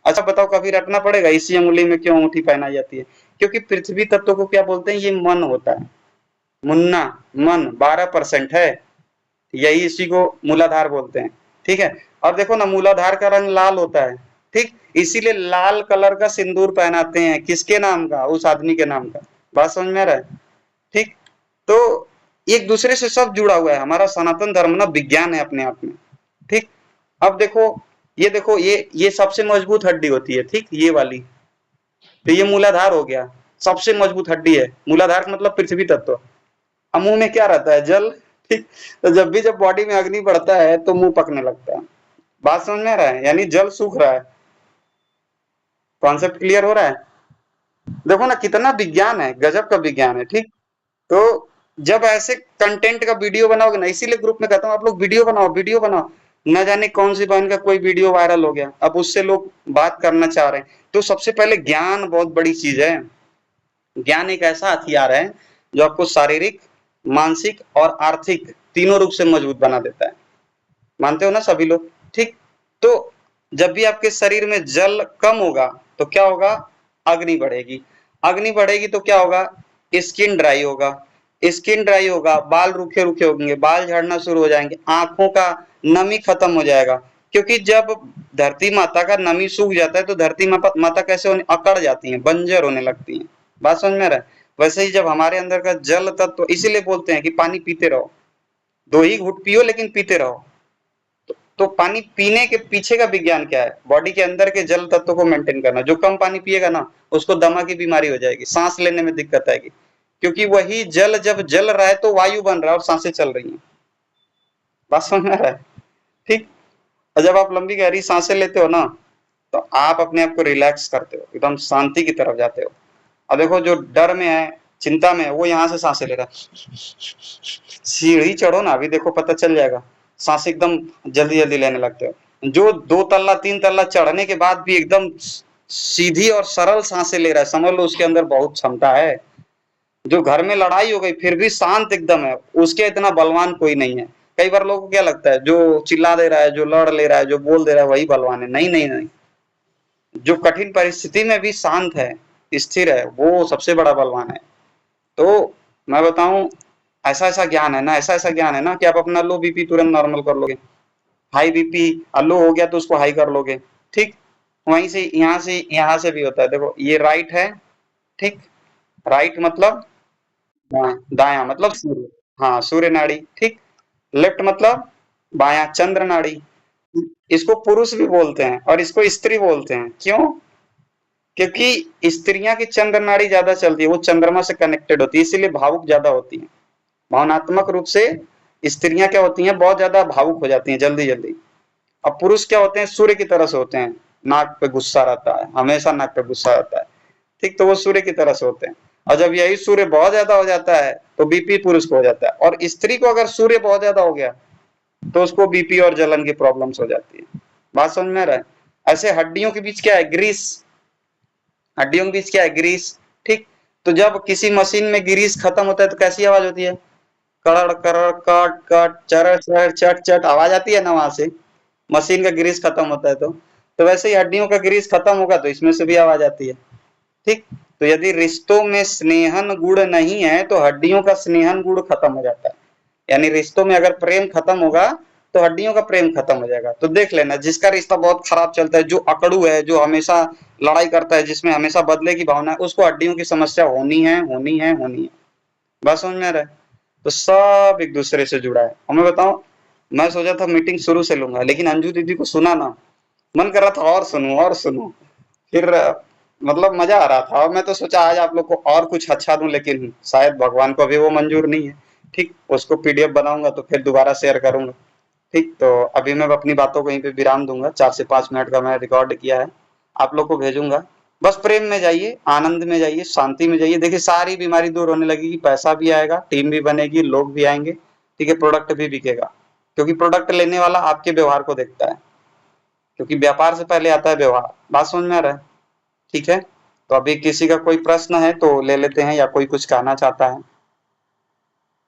अच्छा बताओ, कभी रटना पड़ेगा इसी अंगुली में क्यों अंगूठी पहनाई जाती है? क्योंकि पृथ्वी तत्व को क्या बोलते हैं? ये मन होता है। मुन्ना, मन 12% है, यही इसी को मूलाधार बोलते हैं। ठीक है। अब देखो ना, मूलाधार का रंग लाल होता है। ठीक, इसीलिए लाल कलर का सिंदूर पहनाते हैं, किसके नाम का? उस आदमी के नाम का। बात समझ में आ रहा है? ठीक। तो एक दूसरे से सब जुड़ा हुआ है, हमारा सनातन धर्म ना विज्ञान है अपने आप में। ठीक। अब देखो, ये देखो, ये सबसे मजबूत हड्डी होती है, ठीक, ये वाली। तो ये मूलाधार हो गया, सबसे मजबूत हड्डी है मूलाधार का मतलब पृथ्वी तत्व। अब मुंह में क्या रहता है? जल। ठीक। तो जब बॉडी में अग्नि बढ़ता है तो मुंह पकने लगता है। बात समझ में आ रहा है? यानी जल सूख रहा है। कॉन्सेप्ट क्लियर हो रहा है? देखो ना कितना विज्ञान है, गजब का विज्ञान है। ठीक। तो जब ऐसे कंटेंट का वीडियो बनाओगे ना, इसीलिए ग्रुप में कहता हूँ आप लोग वीडियो बनाओ, वीडियो बनाओ। न जाने कौन सी बहन का कोई वीडियो वायरल हो गया, अब उससे लोग बात करना चाह रहे हैं। तो सबसे पहले ज्ञान बहुत बड़ी चीज है। ज्ञान एक ऐसा हथियार है जो आपको शारीरिक, मानसिक और आर्थिक तीनों रूप से मजबूत बना देता है। मानते हो ना सभी लोग? ठीक। तो जब भी आपके शरीर में जल कम होगा तो क्या होगा? अग्नि बढ़ेगी। अग्नि बढ़ेगी तो क्या होगा? स्किन ड्राई होगा। स्किन ड्राई होगा, बाल रूखे रूखे होंगे, बाल झड़ना शुरू हो जाएंगे, आंखों का नमी खत्म हो जाएगा। क्योंकि जब धरती माता का नमी सूख जाता है तो धरती माता कैसे होने, अकड़ जाती है, बंजर होने लगती है। बात समझ में आ रहा है? वैसे ही जब हमारे अंदर का जल तत्व, इसीलिए बोलते हैं कि पानी पीते रहो, 2 ही घूंट पियो लेकिन पीते रहो। तो पानी पीने के पीछे का विज्ञान क्या है? बॉडी के अंदर के जल तत्व को मेंटेन करना। जो कम पानी पिएगा ना, उसको दमा की बीमारी हो जाएगी, सांस लेने में दिक्कत आएगी। क्योंकि वही जल जब जल रहा है तो वायु बन रहा है और सांसें चल रही हैं। बात समझ में आ रहा है? ठीक। और जब आप लंबी गहरी सांसें लेते हो ना, तो आप अपने आप को रिलैक्स करते हो, एकदम शांति की तरफ जाते हो। अब देखो, जो डर में है, चिंता में है, वो यहाँ से सांसें ले रहा है। सीढ़ी चढ़ो ना, अभी देखो पता चल जाएगा, सांस एकदम जल्दी जल्दी लेने लगते हो। जो 2 तल्ला 3 तल्ला चढ़ने के बाद भी एकदम सीधी और सरल सांसें ले रहा है, समझ लो उसके अंदर बहुत क्षमता है। जो घर में लड़ाई हो गई फिर भी शांत एकदम है, उसके इतना बलवान कोई नहीं है। कई बार लोगों को क्या लगता है, जो चिल्ला दे रहा है, जो लड़ ले रहा है, जो बोल दे रहा है, वही बलवान है। नहीं नहीं नहीं, जो कठिन परिस्थिति में भी शांत है, स्थिर है, वो सबसे बड़ा बलवान है। तो मैं बताऊं, ऐसा ऐसा ज्ञान है ना, ऐसा ऐसा ज्ञान है ना कि आप अपना लो बीपी तुरंत नॉर्मल कर लोगे। हाई बीपी लो हो गया तो उसको हाई कर लोगे। ठीक। वहीं से यहाँ से भी होता है। देखो ये राइट है। ठीक। राइट मतलब दायां मतलब सूर्य। हाँ, सूर्य नाड़ी। ठीक। लेफ्ट मतलब बायां, चंद्र नाड़ी। इसको पुरुष भी बोलते हैं और इसको स्त्री बोलते हैं। क्यों? क्योंकि स्त्रियां की चंद्र नाड़ी ज्यादा चलती है, वो चंद्रमा से कनेक्टेड होती है, इसीलिए भावुक ज्यादा होती है। भावनात्मक रूप से स्त्रियां क्या होती हैं, बहुत ज्यादा भावुक हो जाती हैं जल्दी जल्दी। अब पुरुष क्या होते हैं, सूर्य की तरह से होते हैं। नाक पे गुस्सा रहता है, हमेशा नाक पे गुस्सा रहता है। ठीक। तो वो सूर्य की तरह से होते हैं। और जब यही सूर्य बहुत ज्यादा हो जाता है तो बीपी पुरुष को हो जाता है, और स्त्री को अगर सूर्य बहुत ज्यादा हो गया तो उसको बीपी और जलन की प्रॉब्लम्स हो जाती है। बात समझ में आ रहा है? ऐसे हड्डियों के बीच क्या है? ग्रीस। हड्डियों के बीच क्या है? ग्रीस। ठीक। तो जब किसी मशीन में ग्रीस खत्म होता है तो कैसी आवाज होती है? कड़ड़ कड़ड़ कट कट चर चर चट चट आवाज आती है ना वहां से। मशीन का ग्रीस खत्म होता है तो वैसे ही हड्डियों का ग्रीस खत्म होगा तो इसमें से भी आवाज आती है। ठीक। तो यदि रिश्तों में स्नेहन गुण नहीं है तो हड्डियों का स्नेहन गुण खत्म हो जाता है। यानी रिश्तों में अगर प्रेम खत्म होगा तो हड्डियों का प्रेम खत्म हो जाएगा। तो देख लेना, जिसका रिश्ता बहुत खराब चलता है, जो अकड़ू है, जो हमेशा लड़ाई करता है, जिसमें हमेशा बदले की भावना है, उसको हड्डियों की समस्या होनी है, होनी है, होनी है। बात समझ में आ रहा है? तो सब एक दूसरे से जुड़ा है। और मैं बताऊं, मैं सोचा था मीटिंग शुरू से लूंगा, लेकिन अंजू दीदी को सुना ना, मन कर रहा था और सुनूं और सुनूं। फिर मतलब मजा आ रहा था, और मैं तो सोचा आज आप लोग को और कुछ अच्छा दूं, लेकिन शायद भगवान को अभी वो मंजूर नहीं है। ठीक। उसको पीडीएफ बनाऊंगा तो फिर दोबारा शेयर करूंगा। ठीक। तो अभी मैं अपनी बातों को यहीं पे विराम दूंगा। 4 से 5 मिनट का मैं रिकॉर्ड किया है, आप लोग को भेजूंगा। बस प्रेम में जाइए, आनंद में जाइए, शांति में जाइए। देखिए सारी बीमारी दूर होने लगेगी, पैसा भी आएगा, टीम भी बनेगी, लोग भी आएंगे। ठीक है। प्रोडक्ट भी बिकेगा, क्योंकि प्रोडक्ट लेने वाला आपके व्यवहार को देखता है। क्योंकि व्यापार से पहले आता है व्यवहार। बात समझ में आ रहा है? ठीक है। तो अभी किसी का कोई प्रश्न है तो ले लेते हैं, या कोई कुछ कहना चाहता है?